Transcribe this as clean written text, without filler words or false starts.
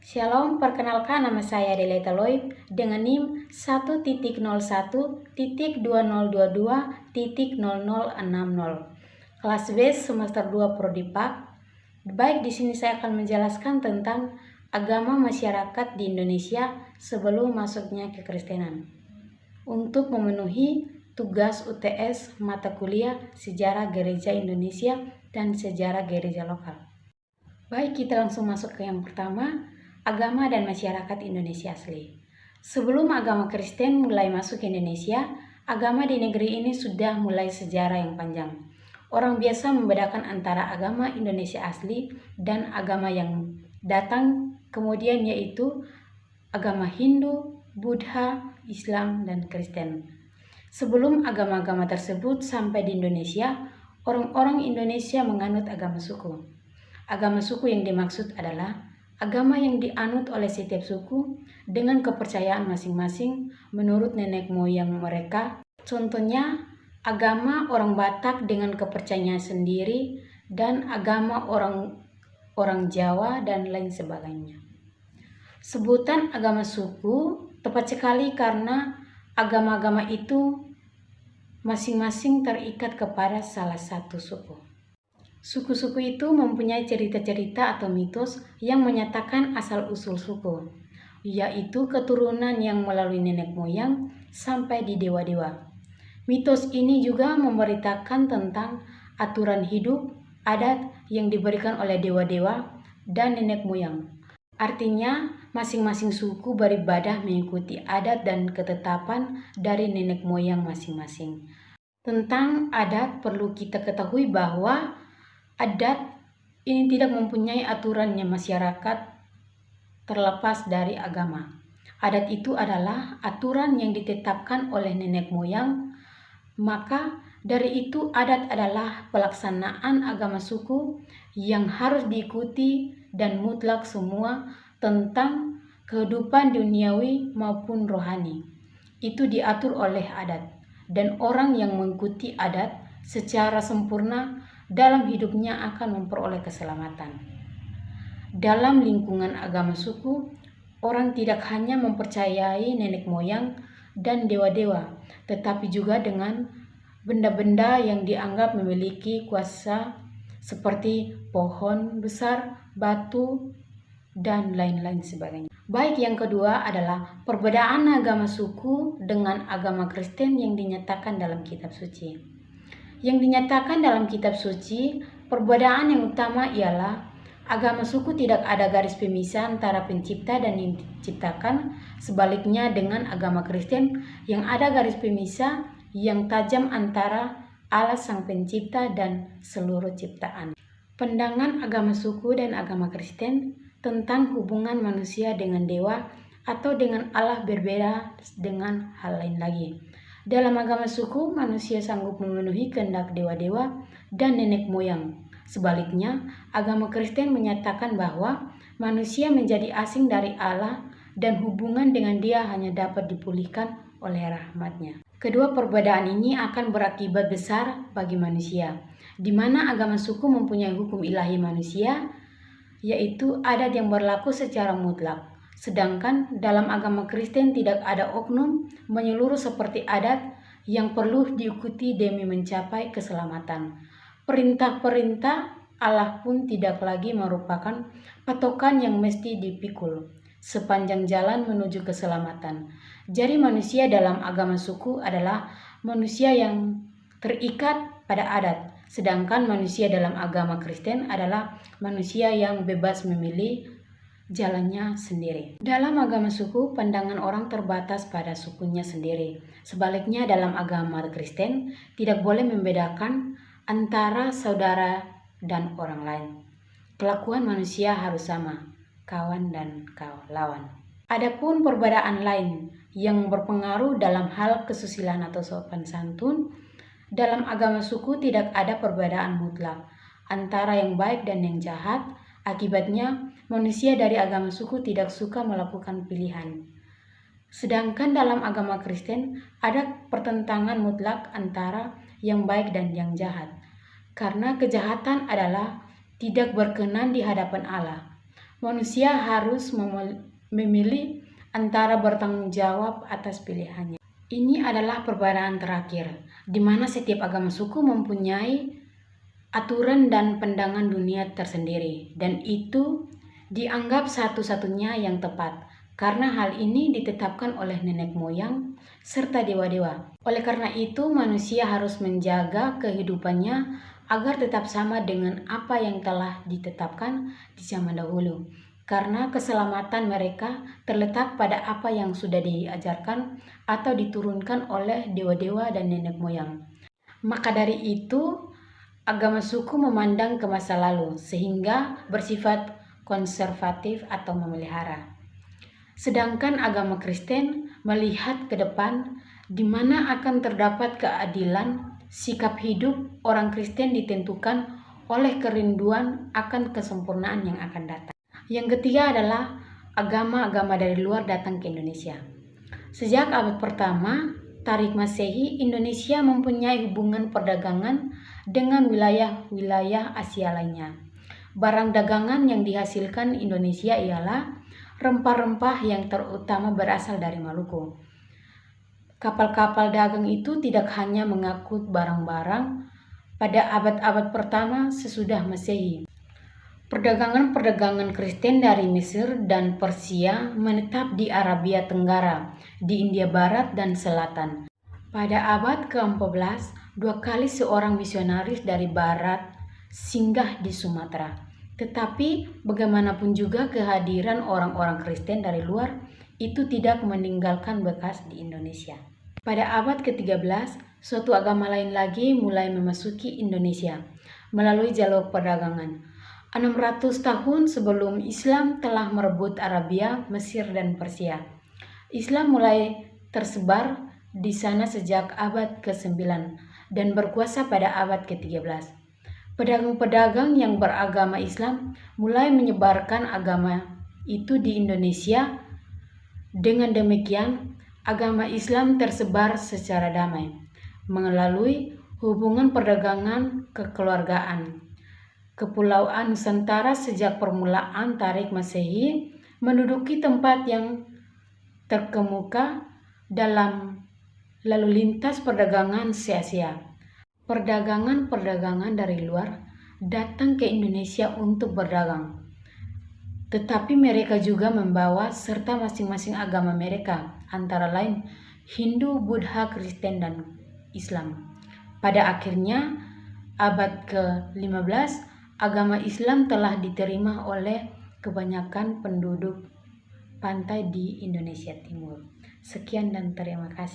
Shalom, perkenalkan nama saya Deleta Loib dengan NIM 1.01.2022.0060. Kelas B semester 2 Prodi Pak. Baik, di sini saya akan menjelaskan tentang agama masyarakat di Indonesia sebelum masuknya kekristenan. Untuk memenuhi tugas UTS mata kuliah Sejarah Gereja Indonesia dan Sejarah Gereja Lokal. Baik, kita langsung masuk ke yang pertama, agama dan masyarakat Indonesia asli. Sebelum agama Kristen mulai masuk ke Indonesia, agama di negeri ini sudah mulai sejarah yang panjang. Orang biasa membedakan antara agama Indonesia asli dan agama yang datang kemudian, yaitu agama Hindu, Buddha, Islam, dan Kristen. Sebelum agama-agama tersebut sampai di Indonesia, orang-orang Indonesia menganut agama suku. Agama suku yang dimaksud adalah agama yang dianut oleh setiap suku dengan kepercayaan masing-masing menurut nenek moyang mereka. Contohnya, agama orang Batak dengan kepercayaan sendiri dan agama orang Jawa dan lain sebagainya. Sebutan agama suku tepat sekali karena agama-agama itu masing-masing terikat kepada salah satu suku. Suku-suku itu mempunyai cerita-cerita atau mitos yang menyatakan asal-usul suku, yaitu keturunan yang melalui nenek moyang sampai di dewa-dewa. Mitos ini juga memberitakan tentang aturan hidup, adat yang diberikan oleh dewa-dewa dan nenek moyang. Artinya, masing-masing suku beribadah mengikuti adat dan ketetapan dari nenek moyang masing-masing. Tentang adat, perlu kita ketahui bahwa adat ini tidak mempunyai aturannya masyarakat terlepas dari agama. Adat itu adalah aturan yang ditetapkan oleh nenek moyang, maka dari itu adat adalah pelaksanaan agama suku yang harus diikuti dan mutlak semua tentang kehidupan duniawi maupun rohani. Itu diatur oleh adat, dan orang yang mengikuti adat secara sempurna dalam hidupnya akan memperoleh keselamatan. Dalam lingkungan agama suku, orang tidak hanya mempercayai nenek moyang dan dewa-dewa, tetapi juga dengan benda-benda yang dianggap memiliki kuasa seperti pohon besar, batu, dan lain-lain sebagainya. Baik, yang kedua adalah perbedaan agama suku dengan agama Kristen yang dinyatakan dalam kitab suci. Yang dinyatakan dalam kitab suci, perbedaan yang utama ialah agama suku tidak ada garis pemisah antara pencipta dan yang diciptakan. Sebaliknya dengan agama Kristen yang ada garis pemisah yang tajam antara Allah sang pencipta dan seluruh ciptaan. Pandangan agama suku dan agama Kristen tentang hubungan manusia dengan dewa atau dengan Allah berbeda dengan hal lain lagi. Dalam agama suku, manusia sanggup memenuhi kehendak dewa-dewa dan nenek moyang. Sebaliknya, agama Kristen menyatakan bahwa manusia menjadi asing dari Allah dan hubungan dengan Dia hanya dapat dipulihkan oleh rahmat-Nya. Kedua perbedaan ini akan berakibat besar bagi manusia, di mana agama suku mempunyai hukum ilahi manusia, yaitu adat yang berlaku secara mutlak. Sedangkan dalam agama Kristen tidak ada oknum menyeluruh seperti adat yang perlu diikuti demi mencapai keselamatan. Perintah-perintah Allah pun tidak lagi merupakan patokan yang mesti dipikul sepanjang jalan menuju keselamatan. Jadi manusia dalam agama suku adalah manusia yang terikat pada adat, sedangkan manusia dalam agama Kristen adalah manusia yang bebas memilih jalannya sendiri. Dalam agama suku, pandangan orang terbatas pada sukunya sendiri. Sebaliknya dalam agama Kristen, tidak boleh membedakan antara saudara dan orang lain. Kelakuan manusia harus sama, kawan dan lawan. Adapun perbedaan lain yang berpengaruh dalam hal kesusilaan atau sopan santun, dalam agama suku tidak ada perbedaan mutlak antara yang baik dan yang jahat. Akibatnya, manusia dari agama suku tidak suka melakukan pilihan. Sedangkan dalam agama Kristen ada pertentangan mutlak antara yang baik dan yang jahat. Karena kejahatan adalah tidak berkenan di hadapan Allah. manusia harus memilih antara bertanggung jawab atas pilihannya. Ini adalah perbedaan terakhir, di mana setiap agama suku mempunyai aturan dan pandangan dunia tersendiri, dan itu dianggap satu-satunya yang tepat, karena hal ini ditetapkan oleh nenek moyang serta dewa-dewa. Oleh karena itu, manusia harus menjaga kehidupannya agar tetap sama dengan apa yang telah ditetapkan di zaman dahulu. Karena keselamatan mereka terletak pada apa yang sudah diajarkan atau diturunkan oleh dewa-dewa dan nenek moyang. Maka dari itu, agama suku memandang ke masa lalu sehingga bersifat konservatif atau memelihara. Sedangkan agama Kristen melihat ke depan, di mana akan terdapat keadilan. Sikap hidup orang Kristen ditentukan oleh kerinduan akan kesempurnaan yang akan datang. Yang ketiga adalah agama-agama dari luar datang ke Indonesia. Sejak abad pertama, Tarik Masehi, Indonesia mempunyai hubungan perdagangan dengan wilayah-wilayah Asia lainnya. Barang dagangan yang dihasilkan Indonesia ialah rempah-rempah yang terutama berasal dari Maluku. Kapal-kapal dagang itu tidak hanya mengangkut barang-barang pada abad-abad pertama sesudah Masehi. Perdagangan-perdagangan Kristen dari Mesir dan Persia menetap di Arabia Tenggara, di India Barat dan Selatan. Pada abad ke-14, 2 kali seorang misionaris dari Barat singgah di Sumatera. Tetapi bagaimanapun juga kehadiran orang-orang Kristen dari luar itu tidak meninggalkan bekas di Indonesia. Pada abad ke-13, suatu agama lain lagi mulai memasuki Indonesia melalui jalur perdagangan. 600 tahun sebelum Islam telah merebut Arabia, Mesir, dan Persia. Islam mulai tersebar di sana sejak abad ke-9 dan berkuasa pada abad ke-13. Pedagang-pedagang yang beragama Islam mulai menyebarkan agama itu di Indonesia. Dengan demikian, agama Islam tersebar secara damai melalui hubungan perdagangan kekeluargaan. Kepulauan Nusantara sejak permulaan Tarik Masehi menduduki tempat yang terkemuka dalam lalu lintas perdagangan se-Asia. Perdagangan dari luar datang ke Indonesia untuk berdagang. Tetapi mereka juga membawa serta masing-masing agama mereka, antara lain Hindu, Buddha, Kristen, dan Islam. Pada akhirnya abad ke-15, agama Islam telah diterima oleh kebanyakan penduduk pantai di Indonesia Timur. Sekian dan terima kasih.